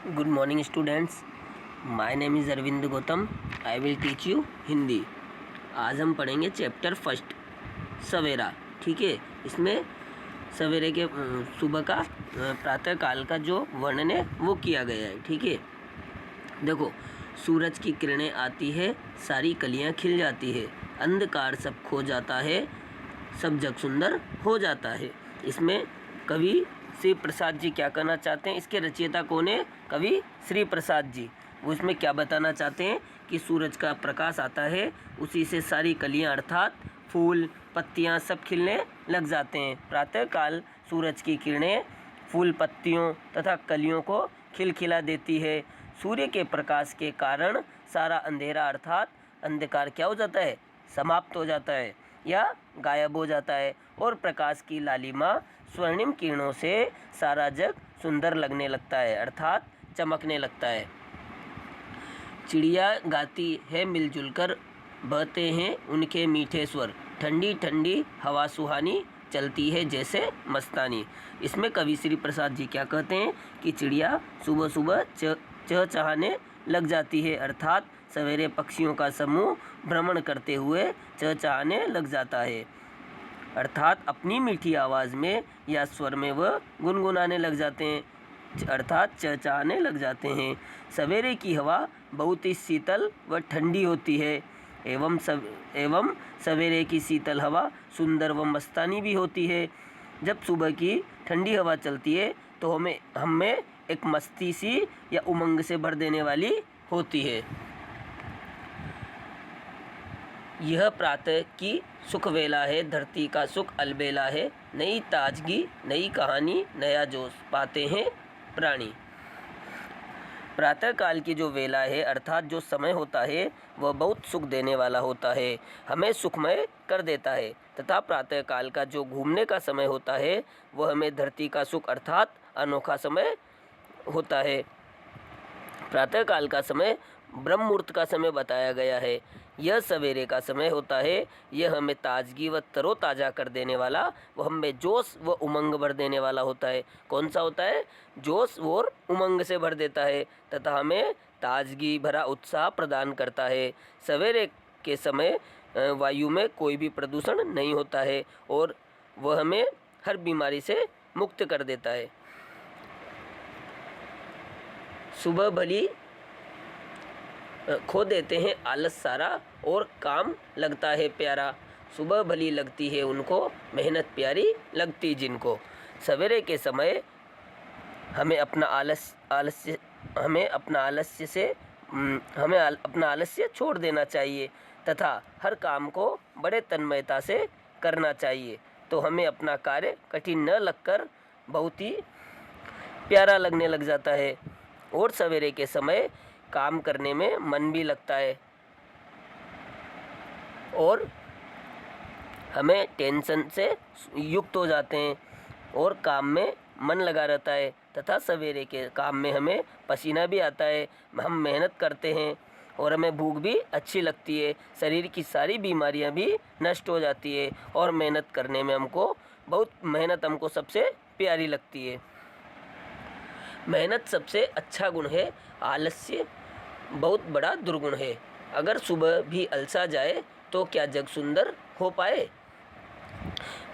Good morning students, my name is Arvind Gautam. I will teach you Hindi. आज हम पढ़ेंगे chapter first सवेरा। ठीक है, इसमें सवेरे के सुबह का प्रातः काल का जो वर्णन है वो किया गया है। ठीक है, देखो, सूरज की किरणें आती है, सारी कलियां खिल जाती है, अंधकार सब खो जाता है, सब जग सुंदर हो जाता है। इसमें कवि श्री प्रसाद जी क्या कहना चाहते हैं? इसके रचयिता कौन है? कवि श्री प्रसाद जी। वो इसमें क्या बताना चाहते हैं कि सूरज का प्रकाश आता है, उसी से सारी कलियां अर्थात फूल पत्तियां सब खिलने लग जाते हैं। प्रातःकाल सूरज की किरणें फूल पत्तियों तथा कलियों को खिलखिला देती है। सूर्य के प्रकाश के कारण सारा अंधेरा अर्थात अंधकार क्या हो जाता है? समाप्त हो जाता है या गायब हो जाता है, और प्रकाश की लालिमा स्वर्णिम किरणों से सारा जग सुंदर लगने लगता है अर्थात चमकने लगता है। चिड़िया गाती है मिलजुल कर, बहते हैं उनके मीठे स्वर, ठंडी ठंडी हवा सुहानी चलती है जैसे मस्तानी। इसमें कवि श्री प्रसाद जी क्या कहते हैं कि चिड़िया सुबह सुबह चहचहाने लग जाती है अर्थात सवेरे पक्षियों का समूह भ्रमण करते हुए चहचहाने लग जाता है अर्थात अपनी मीठी आवाज़ में या स्वर में वह गुनगुनाने लग जाते हैं अर्थात चहचहाने लग जाते हैं। सवेरे की हवा बहुत ही शीतल व ठंडी होती है एवं सवेरे की शीतल हवा सुंदर व मस्तानी भी होती है। जब सुबह की ठंडी हवा चलती है तो हमें एक मस्ती सी या उमंग से भर देने वाली होती है। यह प्रातः की सुख वेला है, धरती का सुख अलबेला है, नई ताजगी नई कहानी नया जोश पाते हैं प्राणी। प्रातः काल की जो वेला है अर्थात जो समय होता है वह बहुत सुख देने वाला होता है, हमें सुखमय कर देता है, तथा प्रातः काल का जो घूमने का समय होता है वह हमें धरती का सुख अर्थात अनोखा समय होता है। प्रातः काल का समय ब्रह्म मुहूर्त का समय बताया गया है। यह सवेरे का समय होता है, यह हमें ताजगी व तरोताज़ा कर देने वाला, वह हमें जोश व उमंग भर देने वाला होता है। कौन सा होता है? जोश और उमंग से भर देता है तथा हमें ताजगी भरा उत्साह प्रदान करता है। सवेरे के समय वायु में कोई भी प्रदूषण नहीं होता है और वह हमें हर बीमारी से मुक्त कर देता है। सुबह भली खो देते हैं आलस सारा और काम लगता है प्यारा, सुबह भली लगती है उनको मेहनत प्यारी लगती जिनको। सवेरे के समय हमें अपना आलस्य छोड़ देना चाहिए तथा हर काम को बड़े तन्मयता से करना चाहिए, तो हमें अपना कार्य कठिन न लगकर बहुत ही प्यारा लगने लग जाता है और सवेरे के समय काम करने में मन भी लगता है और हमें टेंशन से युक्त हो जाते हैं और काम में मन लगा रहता है तथा सवेरे के काम में हमें पसीना भी आता है, हम मेहनत करते हैं और हमें भूख भी अच्छी लगती है, शरीर की सारी बीमारियां भी नष्ट हो जाती है और मेहनत करने में मेहनत हमको सबसे प्यारी लगती है। मेहनत सबसे अच्छा गुण है, आलस्य बहुत बड़ा दुर्गुण है। अगर सुबह भी अलसा जाए तो क्या जग सुंदर हो पाए?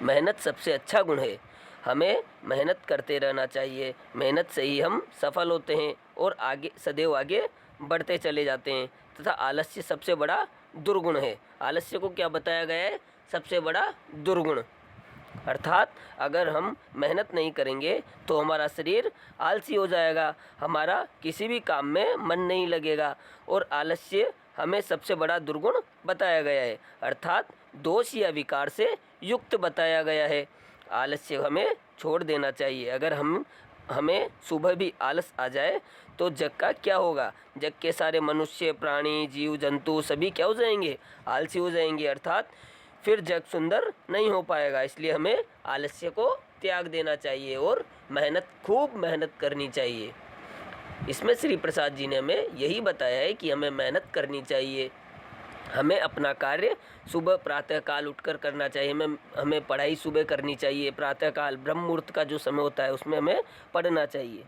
मेहनत सबसे अच्छा गुण है, हमें मेहनत करते रहना चाहिए, मेहनत से ही हम सफल होते हैं और सदैव आगे बढ़ते चले जाते हैं। तथा आलस्य सबसे बड़ा दुर्गुण है। आलस्य को क्या बताया गया है? सबसे बड़ा दुर्गुण अर्थात अगर हम मेहनत नहीं करेंगे तो हमारा शरीर आलसी हो जाएगा, हमारा किसी भी काम में मन नहीं लगेगा और आलस्य हमें सबसे बड़ा दुर्गुण बताया गया है अर्थात दोष या विकार से युक्त बताया गया है। आलस्य हमें छोड़ देना चाहिए। अगर हमें सुबह भी आलस आ जाए तो जग का क्या होगा? जग के सारे मनुष्य प्राणी जीव जंतु सभी क्या हो जाएंगे? आलसी हो जाएंगे अर्थात फिर जग सुंदर नहीं हो पाएगा। इसलिए हमें आलस्य को त्याग देना चाहिए और खूब मेहनत करनी चाहिए। इसमें श्री प्रसाद जी ने हमें यही बताया है कि हमें मेहनत करनी चाहिए, हमें अपना कार्य सुबह प्रातःकाल उठकर करना चाहिए, हमें पढ़ाई सुबह करनी चाहिए, प्रातःकाल ब्रह्म मुहूर्त का जो समय होता है उसमें हमें पढ़ना चाहिए।